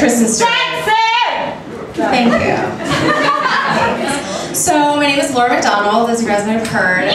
Kristen Stewart. Thank you. So, my name is Laura McDonald, as you guys might have heard.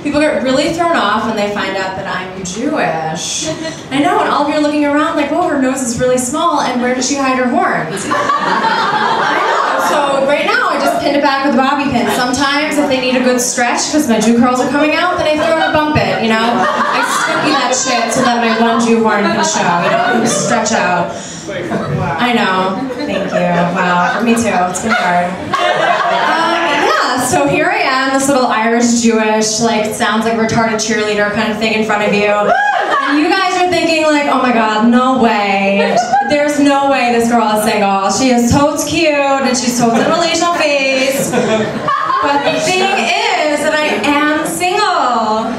People get really thrown off when they find out that I'm Jewish. I know, and all of you are looking around like, oh, her nose is really small, and where does she hide her horns? I know, so right now I just pinned it back with a bobby pin. Sometimes if they need a good stretch, because my Jew curls are coming out, then I throw and bump it, you know? I sticky that shit so that my one Jew horn can show, you know, stretch out. I know, thank you. Wow, me too, it's been hard. Yeah, so here I am, this little Irish Jewish, like, sounds like retarded cheerleader kind of thing in front of you. And you guys are thinking like, oh my god, no way. There's no way this girl is single. She is totes cute and she's totes in a relational phase. But the thing is that I am single.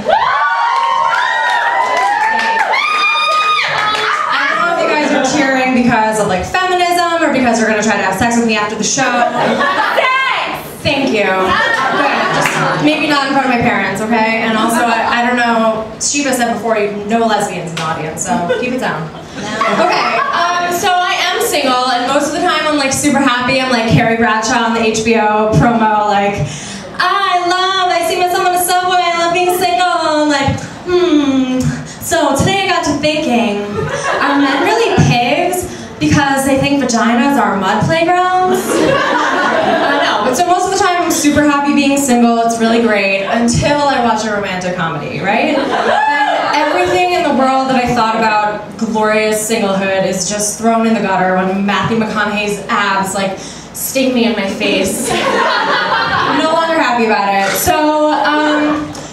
Cheering because of like feminism or because you're gonna try to have sex with me after the show. Thank you. Good. Just maybe not in front of my parents, okay? And also, I don't know, Shiva said before, no lesbians in the audience, so keep it down. Okay, so I am single, and most of the time I'm like super happy. I'm like Carrie Bradshaw on the HBO promo, like, I see myself on the subway, I love being single. I'm like, So today I got to thinking, are men really pigs because they think vaginas are mud playgrounds? I know, but so most of the time I'm super happy being single, it's really great, until I watch a romantic comedy, right? And everything in the world that I thought about glorious singlehood is just thrown in the gutter when Matthew McConaughey's abs like stink me in my face. I'm no longer happy about it. So,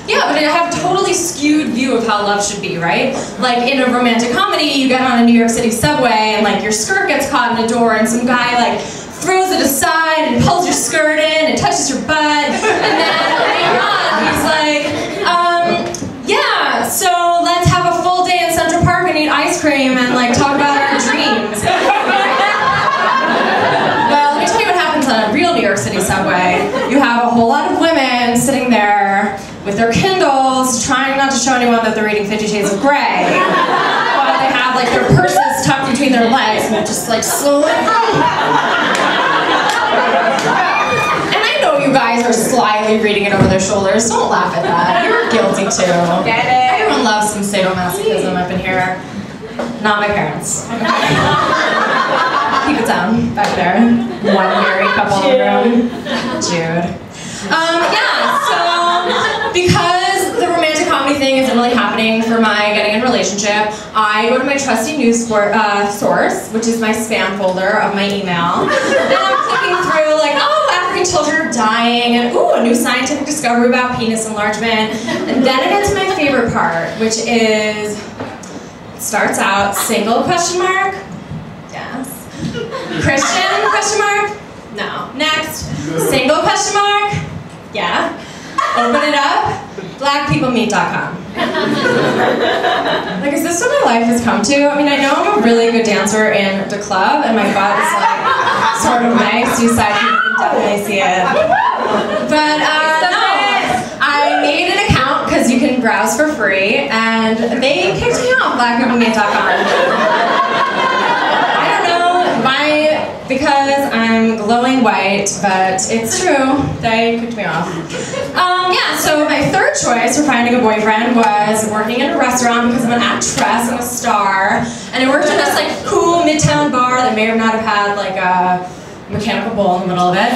yeah, but I have a totally skewed view of how love should be, right? Like in a romantic comedy, you get on a New York City subway and like your skirt gets caught in a door and some guy like throws it aside and pulls your skirt in and touches your butt, and then later on he's like, yeah, so let's have a full day in Central Park and eat ice cream and like talk about our dreams. Well, let me tell you what happens on a real New York City subway. You have a whole lot of women sitting there with their Kindles, trying not to show anyone that they're reading 50 Shades of Grey, while they have like their purses tucked between their legs and they're just like slowly. And I know you guys are slyly reading it over their shoulders. Don't laugh at that. You're guilty too. Get it? Everyone loves some sadomasochism up in here. Not my parents. Keep it down back there. One married couple in the room. Jude. Yeah, so because the romantic comedy thing isn't really happening for my getting in a relationship, I go to my trusty news source, which is my spam folder of my email, and I'm clicking through like, oh, African children are dying, and ooh, a new scientific discovery about penis enlargement, and then I get to my favorite part, which is, it starts out, single, question mark? Yes. Christian, question mark? No. Next, single, question mark? Yeah. Open it up, blackpeoplemeet.com. Like, is this what my life has come to? I mean, I know I'm a really good dancer in the club, and my butt is like sort of nice. You side people can definitely see it. But no, I made an account because you can browse for free, and they kicked me off blackpeoplemeet.com. Because I'm glowing white, but it's true, they kicked me off. Yeah, so my third choice for finding a boyfriend was working in a restaurant because I'm an actress, I'm a star, and I worked in this like cool midtown bar that may or not have had like a mechanical bull in the middle of it.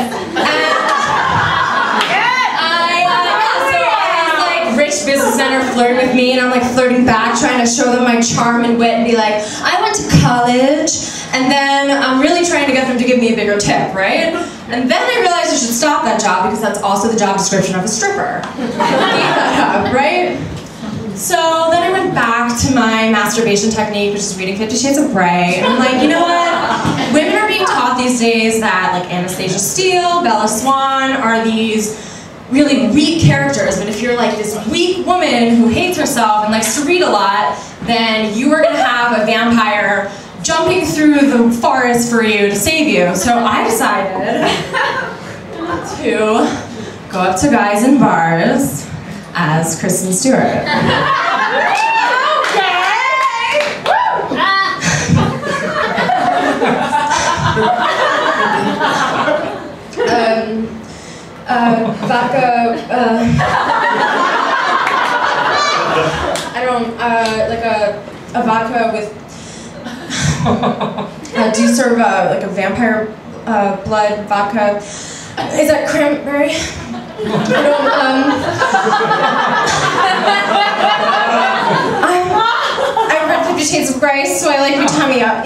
And rich businessmen are flirting with me, and I'm like flirting back, trying to show them my charm and wit and be like, I went to college, and then I'm really trying to get them to give me a bigger tip, right? And then I realized I should stop that job because that's also the job description of a stripper. Keep that up, right? So then I went back to my masturbation technique, which is reading 50 Shades of Grey, and I'm like, you know what? Women are being taught these days that like Anastasia Steele, Bella Swan are these really weak characters, but if you're like this weak woman who hates herself and likes to read a lot, then you are gonna have a vampire jumping through the forest for you to save you. So I decided to go up to guys in bars as Kristen Stewart. a vodka with, do you serve like a vampire blood vodka? Is that cranberry? I've read 50 Shades of Grey, so I like your tummy up.